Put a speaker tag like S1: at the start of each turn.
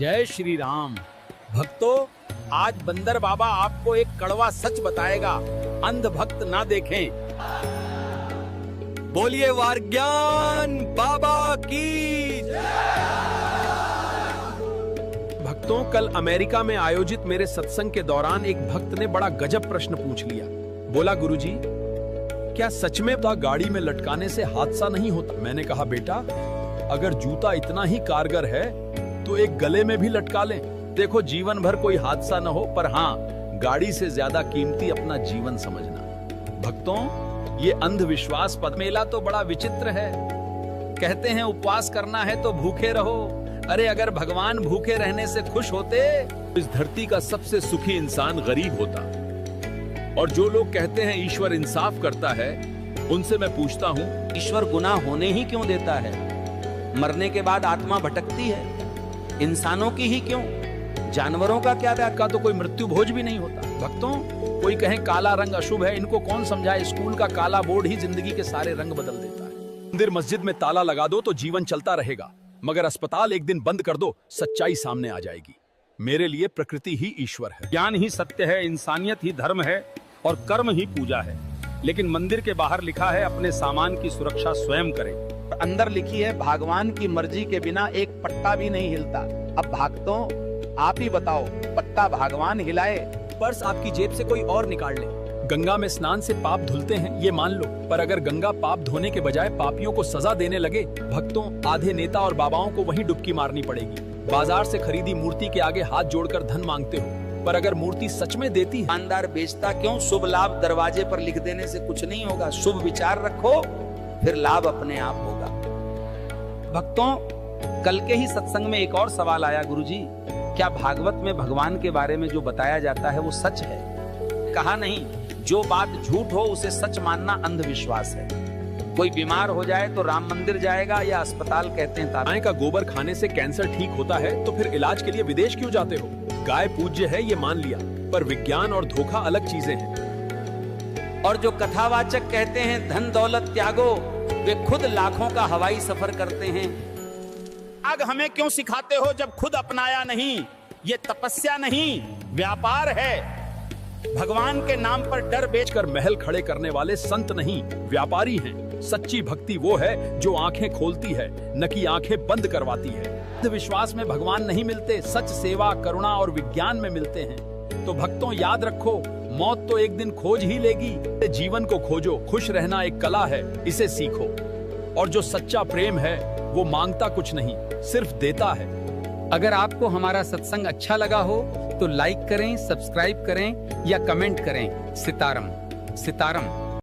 S1: जय श्री राम। भक्तों, आज बंदर बाबा आपको एक कड़वा सच बताएगा, अंध भक्त ना देखें।
S2: बोलिए वारज्ञान बाबा की।
S3: भक्तों, कल अमेरिका में आयोजित मेरे सत्संग के दौरान एक भक्त ने बड़ा गजब प्रश्न पूछ लिया। बोला, गुरुजी, क्या सच में गाड़ी में लटकाने से हादसा नहीं होता? मैंने कहा, बेटा, अगर जूता इतना ही कारगर है तो एक गले में भी लटका लें। देखो, जीवन भर कोई हादसा न हो, पर हाँ, गाड़ी से ज्यादा कीमती अपना जीवन समझना। भक्तों, ये अंधविश्वास पद मेला तो बड़ा विचित्र है। कहते हैं उपवास करना है तो भूखे रहो। अरे, अगर भगवान भूखे रहने से खुश होते तो इस धरती का सबसे सुखी इंसान गरीब होता। और जो लोग कहते हैं ईश्वर इंसाफ करता है, उनसे मैं पूछता हूँ,
S4: ईश्वर गुनाह होने ही क्यों देता है? मरने के बाद आत्मा भटकती है, इंसानों की ही क्यों? जानवरों का क्या?
S3: का तो कोई मृत्यु भोज भी नहीं होता। भक्तों, कोई कहे काला रंग अशुभ है, इनको कौन समझाए? स्कूल का काला बोर्ड ही जिंदगी के सारे रंग बदल देता है। मंदिर मस्जिद में ताला लगा दो तो जीवन चलता रहेगा, मगर अस्पताल एक दिन बंद कर दो, सच्चाई सामने आ जाएगी। मेरे लिए प्रकृति ही ईश्वर है,
S1: ज्ञान ही सत्य है, इंसानियत ही धर्म है और कर्म ही पूजा है। लेकिन मंदिर के बाहर लिखा है, अपने सामान की सुरक्षा स्वयं करें।
S4: अंदर लिखी है, भगवान की मर्जी के बिना एक पट्टा भी नहीं हिलता। अब भक्तों, आप ही बताओ, पट्टा भगवान हिलाए,
S3: पर्स आपकी जेब से कोई और निकाल ले। गंगा में स्नान से पाप धुलते हैं, ये मान लो, पर अगर गंगा पाप धोने के बजाय पापियों को सजा देने लगे, भक्तों, आधे नेता और बाबाओं को वहीं डुबकी मारनी पड़ेगी। बाजार से खरीदी मूर्ति के आगे हाथ जोड़कर धन मांगते हो, पर अगर मूर्ति सच में देती है,
S4: दुकानदार बेचता क्यों? शुभ लाभ दरवाजे पर लिख देने से कुछ नहीं होगा। शुभ विचार रखो, फिर लाभ अपने आप होगा। भक्तों, कल के ही सत्संग में एक और सवाल आया, गुरुजी, क्या भागवत में भगवान के बारे में जो बताया जाता है वो सच है? कहा नहीं, जो बात झूठ हो उसे सच मानना अंधविश्वास है। कोई बीमार हो जाए तो राम मंदिर जाएगा या अस्पताल कहते हैं?
S3: गाय का गोबर खाने से कैंसर ठीक होता है, तो फिर इलाज के लिए विदेश क्यों जाते हो? गाय पूज्य है, ये मान लिया, पर विज्ञान और धोखा अलग चीजें हैं।
S4: और जो कथावाचक कहते हैं धन दौलत त्यागो, वे खुद लाखों का हवाई सफर करते हैं।
S1: आग हमें क्यों सिखाते हो जब खुद अपनाया नहीं? ये तपस्या नहीं, व्यापार है। भगवान के नाम पर डर
S3: बेचकर महल खड़े करने वाले संत नहीं, व्यापारी हैं। सच्ची भक्ति वो है जो आंखें खोलती है, न कि आंखें बंद करवाती है। विश्वास में भगवान नहीं मिलते, सच, सेवा, करुणा और विज्ञान में मिलते हैं। तो भक्तों, याद रखो, मौत तो एक दिन खोज ही लेगी। जीवन को खोजो, खुश रहना एक कला है, इसे सीखो। और जो सच्चा प्रेम है वो मांगता कुछ नहीं, सिर्फ देता है।
S5: अगर आपको हमारा सत्संग अच्छा लगा हो तो लाइक करें, सब्सक्राइब करें या कमेंट करें। सितारम सितारम।